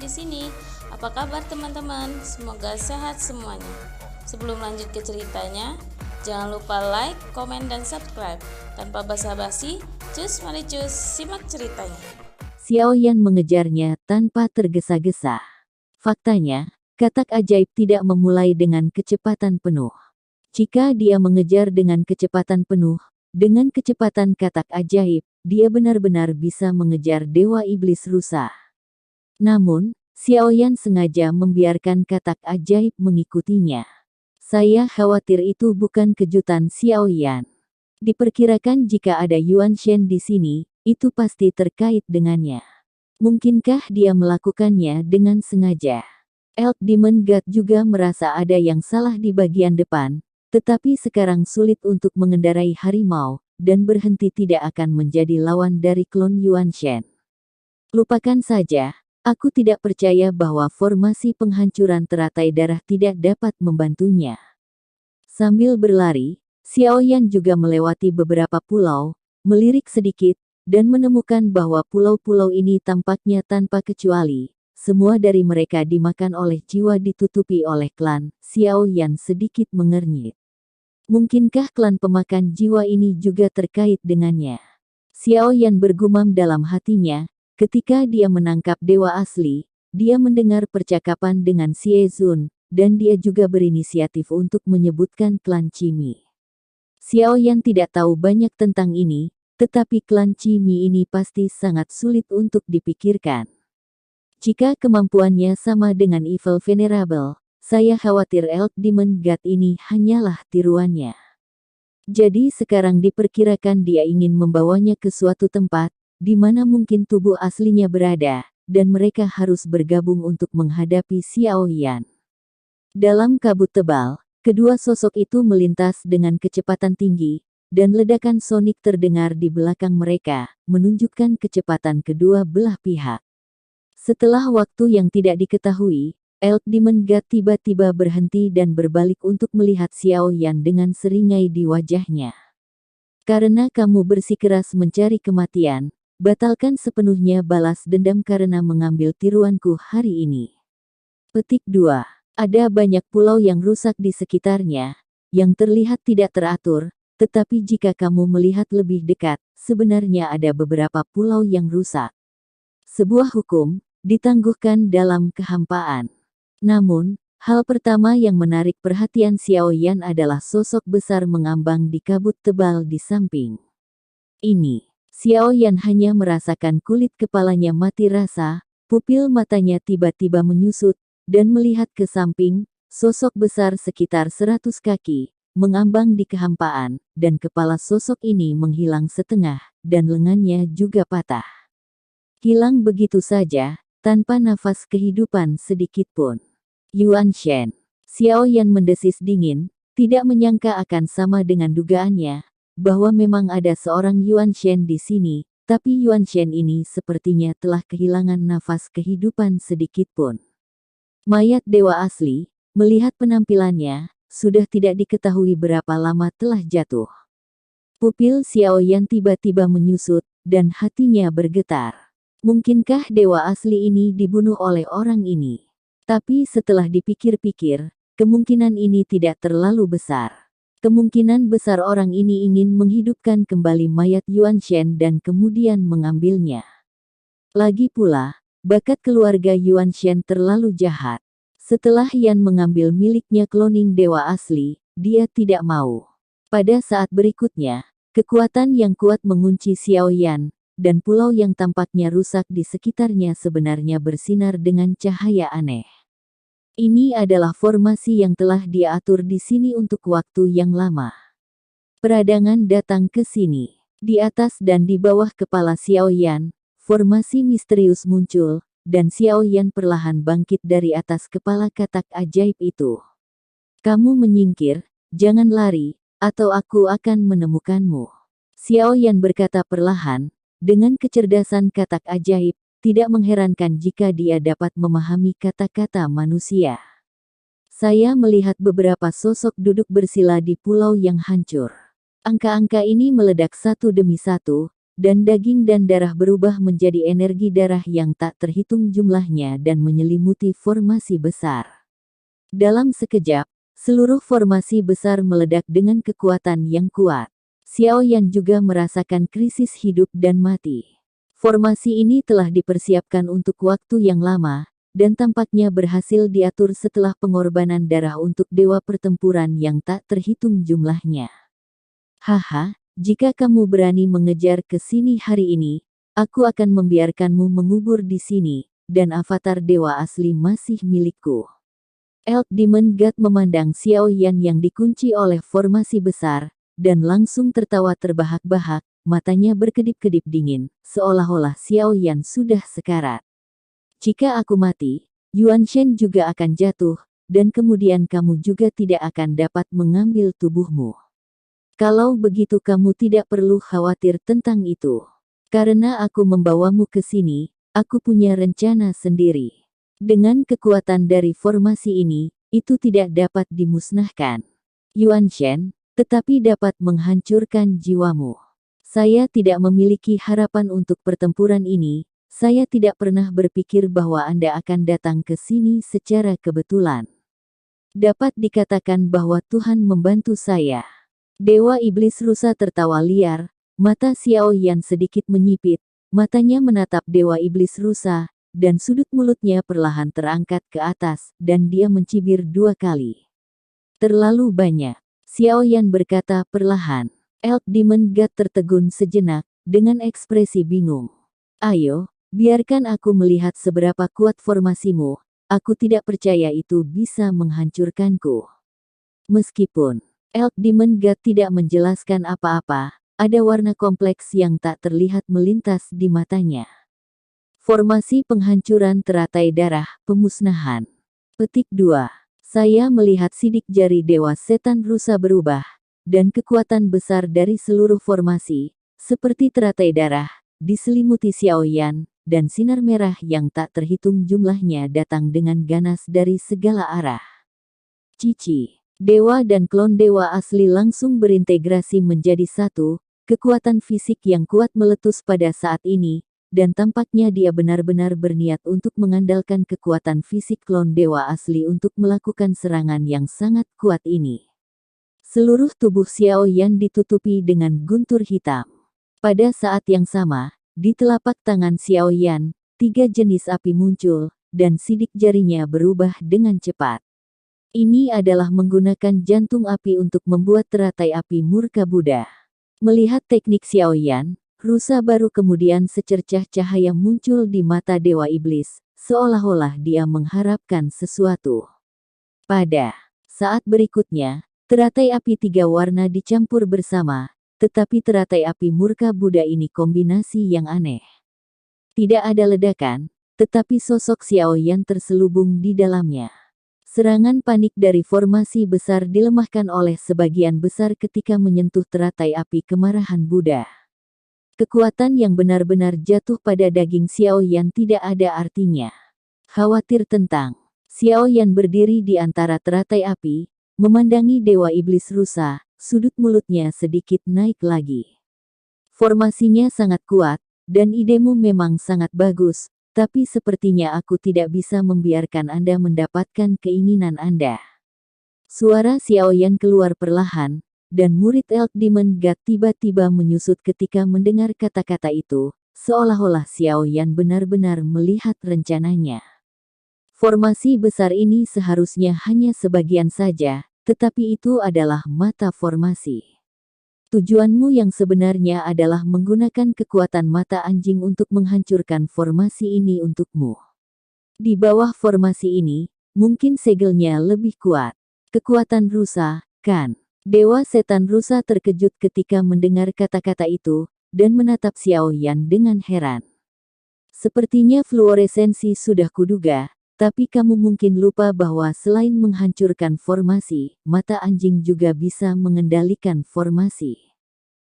di sini. Apa kabar teman-teman? Semoga sehat semuanya. Sebelum lanjut ke ceritanya, jangan lupa like, komen, dan subscribe. Tanpa basa-basi, mari simak ceritanya. Xiaoyan mengejarnya tanpa tergesa-gesa. Faktanya, katak ajaib tidak memulai dengan kecepatan penuh. Jika dia mengejar dengan kecepatan penuh, dengan kecepatan katak ajaib, dia benar-benar bisa mengejar dewa iblis rusa. Namun, Xiaoyan sengaja membiarkan katak ajaib mengikutinya. Saya khawatir itu bukan kejutan Xiaoyan. Diperkirakan jika ada Yuan Shen di sini, itu pasti terkait dengannya. Mungkinkah dia melakukannya dengan sengaja? Elk Demon God juga merasa ada yang salah di bagian depan, tetapi sekarang sulit untuk mengendarai harimau, dan berhenti tidak akan menjadi lawan dari klon Yuan Shen. Lupakan saja, aku tidak percaya bahwa formasi penghancuran teratai darah tidak dapat membantunya. Sambil berlari, Xiaoyan juga melewati beberapa pulau, melirik sedikit, dan menemukan bahwa pulau-pulau ini tampaknya tanpa kecuali, semua dari mereka dimakan oleh jiwa ditutupi oleh klan. Xiaoyan sedikit mengernyit. Mungkinkah klan pemakan jiwa ini juga terkait dengannya? Xiaoyan bergumam dalam hatinya, ketika dia menangkap dewa asli, dia mendengar percakapan dengan Xie Zun, dan dia juga berinisiatif untuk menyebutkan klan Cimi. Xiaoyan tidak tahu banyak tentang ini, tetapi klan Cimi ini pasti sangat sulit untuk dipikirkan. Jika kemampuannya sama dengan Evil Venerable, saya khawatir Elk Demon God ini hanyalah tiruannya. Jadi sekarang diperkirakan dia ingin membawanya ke suatu tempat, di mana mungkin tubuh aslinya berada, dan mereka harus bergabung untuk menghadapi Xiaoyan. Dalam kabut tebal, kedua sosok itu melintas dengan kecepatan tinggi, dan ledakan sonik terdengar di belakang mereka, menunjukkan kecepatan kedua belah pihak. Setelah waktu yang tidak diketahui, Elk Demon God tiba-tiba berhenti dan berbalik untuk melihat Xiaoyan dengan seringai di wajahnya. Karena kamu bersikeras mencari kematian, batalkan sepenuhnya balas dendam karena mengambil tiruanku hari ini. Petik 2. Ada banyak pulau yang rusak di sekitarnya, yang terlihat tidak teratur, tetapi jika kamu melihat lebih dekat, sebenarnya ada beberapa pulau yang rusak. Sebuah hukum ditangguhkan dalam kehampaan. Namun, hal pertama yang menarik perhatian Xiaoyan adalah sosok besar mengambang di kabut tebal di samping. Ini, Xiaoyan hanya merasakan kulit kepalanya mati rasa, pupil matanya tiba-tiba menyusut, dan melihat ke samping, sosok besar sekitar 100 kaki, mengambang di kehampaan, dan kepala sosok ini menghilang setengah, dan lengannya juga patah. Hilang begitu saja, tanpa nafas kehidupan sedikitpun. Yuan Shen. Xiaoyan mendesis dingin, tidak menyangka akan sama dengan dugaannya, bahwa memang ada seorang Yuan Shen di sini, tapi Yuan Shen ini sepertinya telah kehilangan nafas kehidupan sedikitpun. Mayat dewa asli, melihat penampilannya, sudah tidak diketahui berapa lama telah jatuh. Pupil Xiaoyan tiba-tiba menyusut, dan hatinya bergetar. Mungkinkah dewa asli ini dibunuh oleh orang ini? Tapi setelah dipikir-pikir, kemungkinan ini tidak terlalu besar. Kemungkinan besar orang ini ingin menghidupkan kembali mayat Yuan Shen dan kemudian mengambilnya. Lagi pula, bakat keluarga Yuan Shen terlalu jahat. Setelah Yan mengambil miliknya cloning dewa asli, dia tidak mau. Pada saat berikutnya, kekuatan yang kuat mengunci Xiaoyan, dan pulau yang tampaknya rusak di sekitarnya sebenarnya bersinar dengan cahaya aneh. Ini adalah formasi yang telah dia atur di sini untuk waktu yang lama. Peradangan datang ke sini. Di atas dan di bawah kepala Xiaoyan, formasi misterius muncul, dan Xiaoyan perlahan bangkit dari atas kepala katak ajaib itu. Kamu menyingkir, jangan lari, atau aku akan menemukanmu. Xiaoyan berkata perlahan, dengan kecerdasan katak ajaib, tidak mengherankan jika dia dapat memahami kata-kata manusia. Saya melihat beberapa sosok duduk bersila di pulau yang hancur. Angka-angka ini meledak satu demi satu, dan daging dan darah berubah menjadi energi darah yang tak terhitung jumlahnya dan menyelimuti formasi besar. Dalam sekejap, seluruh formasi besar meledak dengan kekuatan yang kuat. Xiao Yan juga merasakan krisis hidup dan mati. Formasi ini telah dipersiapkan untuk waktu yang lama, dan tampaknya berhasil diatur setelah pengorbanan darah untuk dewa pertempuran yang tak terhitung jumlahnya. Haha, jika kamu berani mengejar ke sini hari ini, aku akan membiarkanmu mengubur di sini, dan avatar dewa asli masih milikku. Elk Demon God memandang Xiao Yan yang dikunci oleh formasi besar, dan langsung tertawa terbahak-bahak, matanya berkedip-kedip dingin, seolah-olah Xiao Yan sudah sekarat. Jika aku mati, Yuan Shen juga akan jatuh, dan kemudian kamu juga tidak akan dapat mengambil tubuhmu. Kalau begitu kamu tidak perlu khawatir tentang itu. Karena aku membawamu ke sini, aku punya rencana sendiri. Dengan kekuatan dari formasi ini, itu tidak dapat dimusnahkan. Yuan Shen, tetapi dapat menghancurkan jiwamu. Saya tidak memiliki harapan untuk pertempuran ini, saya tidak pernah berpikir bahwa Anda akan datang ke sini secara kebetulan. Dapat dikatakan bahwa Tuhan membantu saya. Dewa Iblis Rusa tertawa liar, mata Xiao Yan sedikit menyipit, matanya menatap Dewa Iblis Rusa, dan sudut mulutnya perlahan terangkat ke atas, dan dia mencibir 2 kali. Terlalu banyak, Xiao Yan berkata perlahan. Elk Demon God tertegun sejenak, dengan ekspresi bingung. Ayo, biarkan aku melihat seberapa kuat formasimu, aku tidak percaya itu bisa menghancurkanku. Meskipun Elk Demon God tidak menjelaskan apa-apa, ada warna kompleks yang tak terlihat melintas di matanya. Formasi penghancuran teratai darah, pemusnahan. Petik 2. Saya melihat sidik jari Dewa Setan Rusa berubah, dan kekuatan besar dari seluruh formasi, seperti teratai darah, diselimuti Xiao Yan, dan sinar merah yang tak terhitung jumlahnya datang dengan ganas dari segala arah. Cici. Dewa dan klon dewa asli langsung berintegrasi menjadi satu, kekuatan fisik yang kuat meletus pada saat ini, dan tampaknya dia benar-benar berniat untuk mengandalkan kekuatan fisik klon dewa asli untuk melakukan serangan yang sangat kuat ini. Seluruh tubuh Xiao Yan ditutupi dengan guntur hitam. Pada saat yang sama, di telapak tangan Xiao Yan, 3 jenis api muncul, dan sidik jarinya berubah dengan cepat. Ini adalah menggunakan jantung api untuk membuat teratai api murka Buddha. Melihat teknik Xiao Yan, rusa baru kemudian secercah cahaya muncul di mata Dewa Iblis, seolah-olah dia mengharapkan sesuatu. Pada saat berikutnya, teratai api 3 warna dicampur bersama, tetapi teratai api murka Buddha ini kombinasi yang aneh. Tidak ada ledakan, tetapi sosok Xiao Yan terselubung di dalamnya. Serangan panik dari formasi besar dilemahkan oleh sebagian besar ketika menyentuh teratai api kemarahan Buddha. Kekuatan yang benar-benar jatuh pada daging Xiao Yan tidak ada artinya. Khawatir tentang Xiao Yan berdiri di antara teratai api, memandangi Dewa Iblis Rusa, sudut mulutnya sedikit naik lagi. Formasinya sangat kuat, dan idemu memang sangat bagus. Tapi sepertinya aku tidak bisa membiarkan Anda mendapatkan keinginan Anda. Suara Xiao Yan keluar perlahan, dan murid Elk Demon God tiba-tiba menyusut ketika mendengar kata-kata itu, seolah-olah Xiao Yan benar-benar melihat rencananya. Formasi besar ini seharusnya hanya sebagian saja, tetapi itu adalah mata formasi. Tujuanmu yang sebenarnya adalah menggunakan kekuatan mata anjing untuk menghancurkan formasi ini untukmu. Di bawah formasi ini, mungkin segelnya lebih kuat. Kekuatan rusa, kan? Dewa Setan Rusa terkejut ketika mendengar kata-kata itu, dan menatap Xiao Yan dengan heran. Sepertinya fluoresensi sudah kuduga, tapi kamu mungkin lupa bahwa selain menghancurkan formasi, mata anjing juga bisa mengendalikan formasi.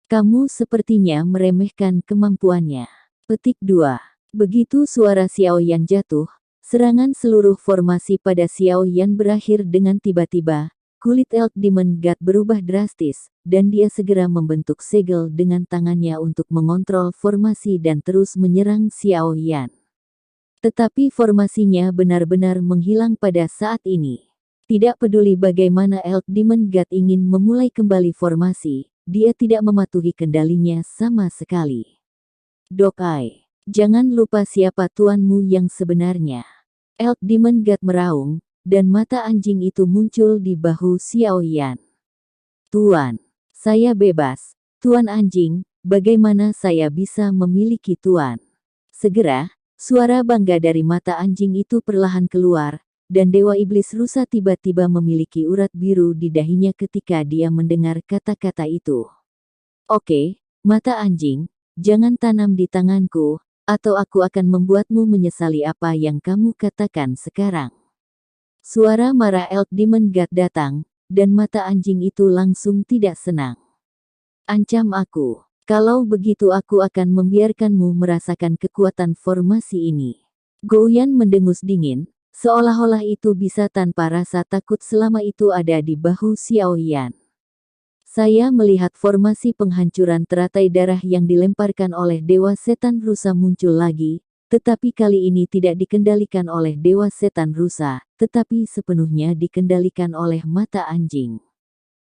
Kamu sepertinya meremehkan kemampuannya. Petik 2. Begitu suara Xiao Yan jatuh, serangan seluruh formasi pada Xiao Yan berakhir dengan tiba-tiba, kulit Elk Demon God berubah drastis, dan dia segera membentuk segel dengan tangannya untuk mengontrol formasi dan terus menyerang Xiao Yan. Tetapi formasinya benar-benar menghilang pada saat ini. Tidak peduli bagaimana Elk Demon God ingin memulai kembali formasi, dia tidak mematuhi kendalinya sama sekali. Dokai, jangan lupa siapa tuanmu yang sebenarnya. Elk Demon God meraung, dan mata anjing itu muncul di bahu Xiao Yan. Tuan, saya bebas. Tuan anjing, bagaimana saya bisa memiliki tuan? Segera, suara bangga dari mata anjing itu perlahan keluar, dan Dewa Iblis Rusa tiba-tiba memiliki urat biru di dahinya ketika dia mendengar kata-kata itu. Oke, mata anjing, jangan tanam di tanganku, atau aku akan membuatmu menyesali apa yang kamu katakan sekarang. Suara marah Elk Demon God datang, dan mata anjing itu langsung tidak senang. Ancam aku, kalau begitu aku akan membiarkanmu merasakan kekuatan formasi ini. Gouyan mendengus dingin, seolah-olah itu bisa tanpa rasa takut selama itu ada di bahu Xiao Yan. Saya melihat formasi penghancuran teratai darah yang dilemparkan oleh Dewa Setan Rusa muncul lagi, tetapi kali ini tidak dikendalikan oleh Dewa Setan Rusa, tetapi sepenuhnya dikendalikan oleh mata anjing.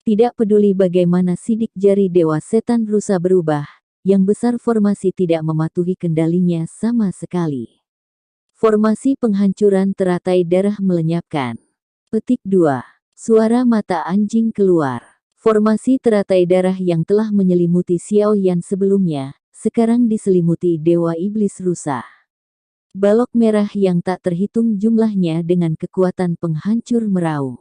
Tidak peduli bagaimana sidik jari Dewa Setan Rusa berubah, yang besar formasi tidak mematuhi kendalinya sama sekali. Formasi penghancuran teratai darah melenyapkan. Petik 2. Suara mata anjing keluar. Formasi teratai darah yang telah menyelimuti Xiao Yan sebelumnya, sekarang diselimuti Dewa Iblis Rusa. Balok merah yang tak terhitung jumlahnya dengan kekuatan penghancur meraung.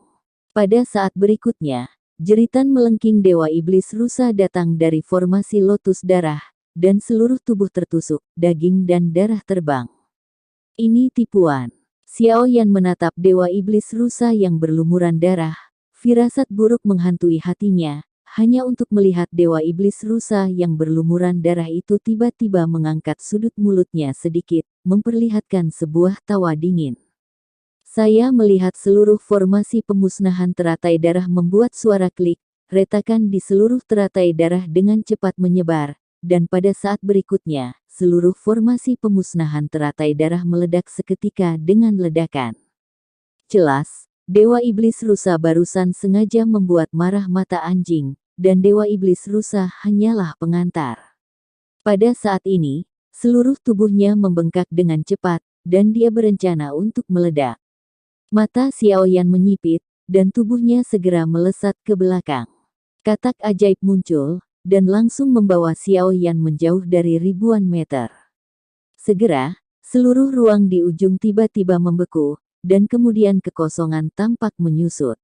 Pada saat berikutnya, jeritan melengking Dewa Iblis Rusa datang dari formasi lotus darah, dan seluruh tubuh tertusuk, daging dan darah terbang. Ini tipuan. Xiao Yan menatap Dewa Iblis Rusa yang berlumuran darah, firasat buruk menghantui hatinya, hanya untuk melihat Dewa Iblis Rusa yang berlumuran darah itu tiba-tiba mengangkat sudut mulutnya sedikit, memperlihatkan sebuah tawa dingin. Saya melihat seluruh formasi pemusnahan teratai darah membuat suara klik, retakan di seluruh teratai darah dengan cepat menyebar, dan pada saat berikutnya, seluruh formasi pemusnahan teratai darah meledak seketika dengan ledakan. Jelas, Dewa Iblis Rusa barusan sengaja membuat marah mata anjing, dan Dewa Iblis Rusa hanyalah pengantar. Pada saat ini, seluruh tubuhnya membengkak dengan cepat, dan dia berencana untuk meledak. Mata Xiao Yan menyipit, dan tubuhnya segera melesat ke belakang. Katak ajaib muncul, dan langsung membawa Xiao Yan menjauh dari ribuan meter. Segera, seluruh ruang di ujung tiba-tiba membeku, dan kemudian kekosongan tampak menyusut.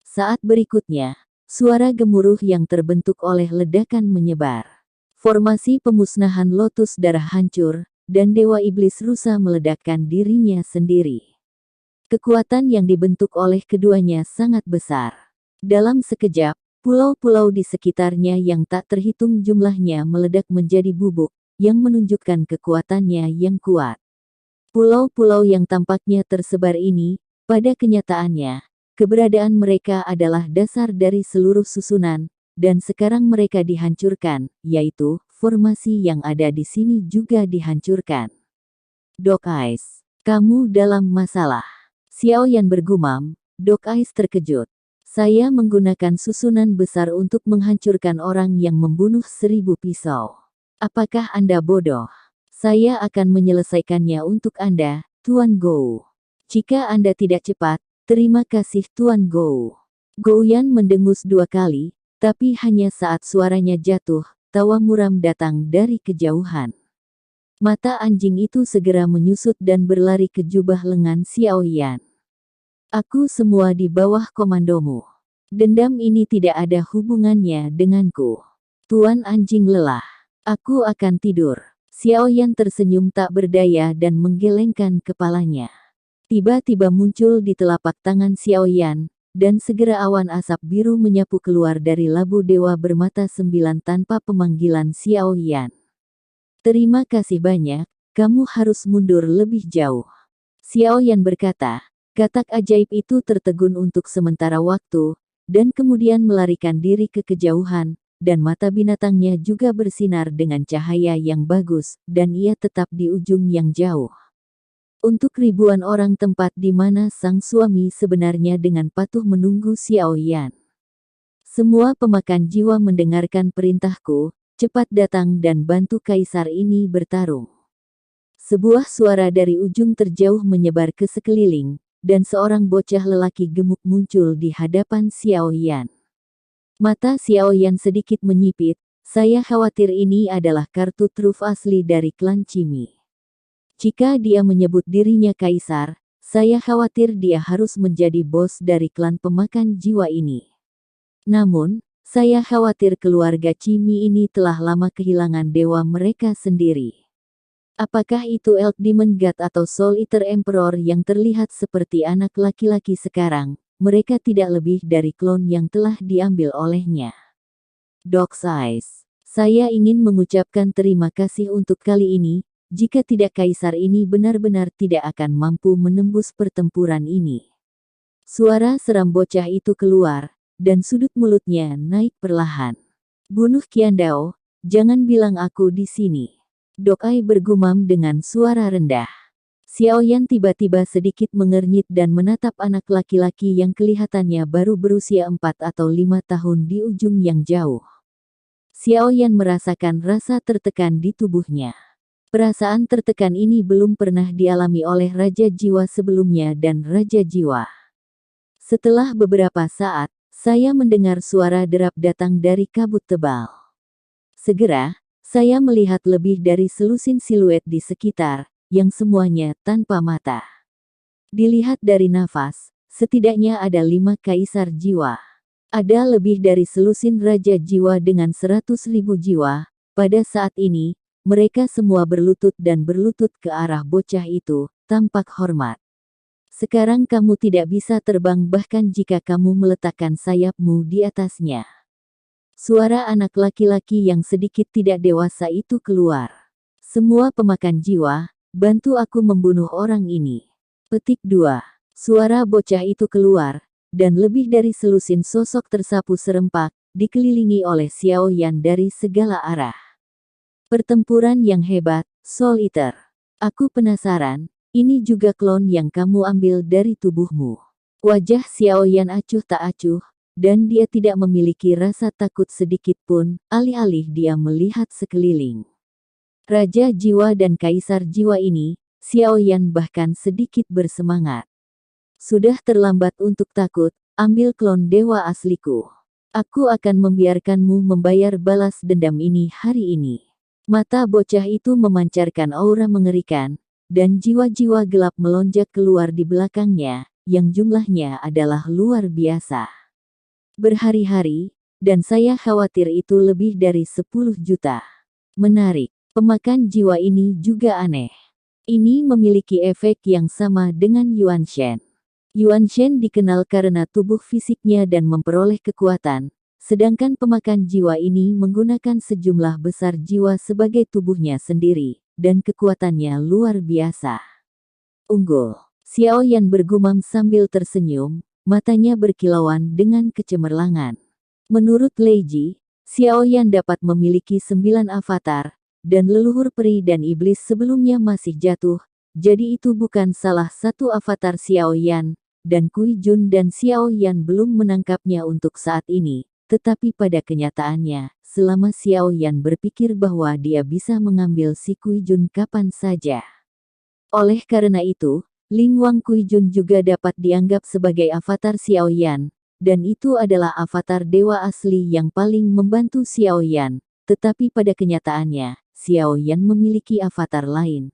Saat berikutnya, suara gemuruh yang terbentuk oleh ledakan menyebar. Formasi pemusnahan lotus darah hancur, dan Dewa Iblis Rusa meledakkan dirinya sendiri. Kekuatan yang dibentuk oleh keduanya sangat besar. Dalam sekejap, pulau-pulau di sekitarnya yang tak terhitung jumlahnya meledak menjadi bubuk, yang menunjukkan kekuatannya yang kuat. Pulau-pulau yang tampaknya tersebar ini, pada kenyataannya, keberadaan mereka adalah dasar dari seluruh susunan, dan sekarang mereka dihancurkan, yaitu, formasi yang ada di sini juga dihancurkan. Dog Eyes, kamu dalam masalah. Xiao Yan bergumam, Dog Eyes terkejut. Saya menggunakan susunan besar untuk menghancurkan orang yang membunuh 1000 pisau. Apakah Anda bodoh? Saya akan menyelesaikannya untuk Anda, Tuan Gou. Jika Anda tidak cepat, terima kasih Tuan Gou. Gouyan mendengus 2 kali, tapi hanya saat suaranya jatuh, tawa muram datang dari kejauhan. Mata anjing itu segera menyusut dan berlari ke jubah lengan Xiao Yan. Aku semua di bawah komandomu. Dendam ini tidak ada hubungannya denganku. Tuan anjing lelah. Aku akan tidur. Xiao Yan tersenyum tak berdaya dan menggelengkan kepalanya. Tiba-tiba muncul di telapak tangan Xiao Yan, dan segera awan asap biru menyapu keluar dari labu dewa bermata 9 tanpa pemanggilan Xiao Yan. Terima kasih banyak, kamu harus mundur lebih jauh. Xiao Yan berkata, katak ajaib itu tertegun untuk sementara waktu, dan kemudian melarikan diri ke kejauhan, dan mata binatangnya juga bersinar dengan cahaya yang bagus, dan ia tetap di ujung yang jauh. Untuk ribuan orang tempat di mana sang suami sebenarnya dengan patuh menunggu Xiao Yan. Semua pemakan jiwa mendengarkan perintahku, cepat datang dan bantu kaisar ini bertarung. Sebuah suara dari ujung terjauh menyebar ke sekeliling, dan seorang bocah lelaki gemuk muncul di hadapan Xiao Yan. Mata Xiao Yan sedikit menyipit, saya khawatir ini adalah kartu truf asli dari klan Cimi. Jika dia menyebut dirinya kaisar, saya khawatir dia harus menjadi bos dari klan pemakan jiwa ini. Namun, saya khawatir keluarga Cimi ini telah lama kehilangan dewa mereka sendiri. Apakah itu Elk Demon God atau Soul Eater Emperor yang terlihat seperti anak laki-laki sekarang? Mereka tidak lebih dari klon yang telah diambil olehnya. Dog's Eyes. Saya ingin mengucapkan terima kasih untuk kali ini, jika tidak kaisar ini benar-benar tidak akan mampu menembus pertempuran ini. Suara seram bocah itu keluar, dan sudut mulutnya naik perlahan. Bunuh Qiandao, jangan bilang aku di sini. Dog Eye bergumam dengan suara rendah. Xiao Yan tiba-tiba sedikit mengernyit dan menatap anak laki-laki yang kelihatannya baru berusia 4 atau 5 tahun di ujung yang jauh. Xiao Yan merasakan rasa tertekan di tubuhnya. Perasaan tertekan ini belum pernah dialami oleh Raja Jiwa sebelumnya dan Raja Jiwa. Setelah beberapa saat, saya mendengar suara derap datang dari kabut tebal. Segera, saya melihat lebih dari selusin siluet di sekitar, yang semuanya tanpa mata. Dilihat dari nafas, setidaknya ada 5 kaisar jiwa. Ada lebih dari selusin raja jiwa dengan 100.000 jiwa. Pada saat ini, mereka semua berlutut dan berlutut ke arah bocah itu, tampak hormat. Sekarang kamu tidak bisa terbang bahkan jika kamu meletakkan sayapmu di atasnya. Suara anak laki-laki yang sedikit tidak dewasa itu keluar. Semua pemakan jiwa, bantu aku membunuh orang ini. Petik 2. Suara bocah itu keluar, dan lebih dari selusin sosok tersapu serempak, dikelilingi oleh Xiao Yan dari segala arah. Pertempuran yang hebat, Soul Eater. Aku penasaran, ini juga klon yang kamu ambil dari tubuhmu. Wajah Xiao Yan acuh tak acuh, dan dia tidak memiliki rasa takut sedikit pun, alih-alih dia melihat sekeliling. Raja Jiwa dan Kaisar Jiwa ini, Xiao Yan bahkan sedikit bersemangat. Sudah terlambat untuk takut, ambil klon dewa asliku. Aku akan membiarkanmu membayar balas dendam ini hari ini. Mata bocah itu memancarkan aura mengerikan, dan jiwa-jiwa gelap melonjak keluar di belakangnya, yang jumlahnya adalah luar biasa. Berhari-hari, dan saya khawatir itu lebih dari 10 juta. Menarik, pemakan jiwa ini juga aneh. Ini memiliki efek yang sama dengan Yuan Shen. Yuan Shen dikenal karena tubuh fisiknya dan memperoleh kekuatan, sedangkan pemakan jiwa ini menggunakan sejumlah besar jiwa sebagai tubuhnya sendiri, dan kekuatannya luar biasa. Unggul. Xiao Yan bergumam sambil tersenyum, matanya berkilauan dengan kecemerlangan. Menurut Lei Ji, Xiao Yan dapat memiliki 9 avatar, dan leluhur peri dan iblis sebelumnya masih jatuh, jadi itu bukan salah satu avatar Xiao Yan, dan Kui Jun dan Xiao Yan belum menangkapnya untuk saat ini, tetapi pada kenyataannya, selama Xiao Yan berpikir bahwa dia bisa mengambil si Kui Jun kapan saja. Oleh karena itu, Ling Wang Kui Jun juga dapat dianggap sebagai avatar Xiao Yan, dan itu adalah avatar dewa asli yang paling membantu Xiao Yan, tetapi pada kenyataannya, Xiao Yan memiliki avatar lain,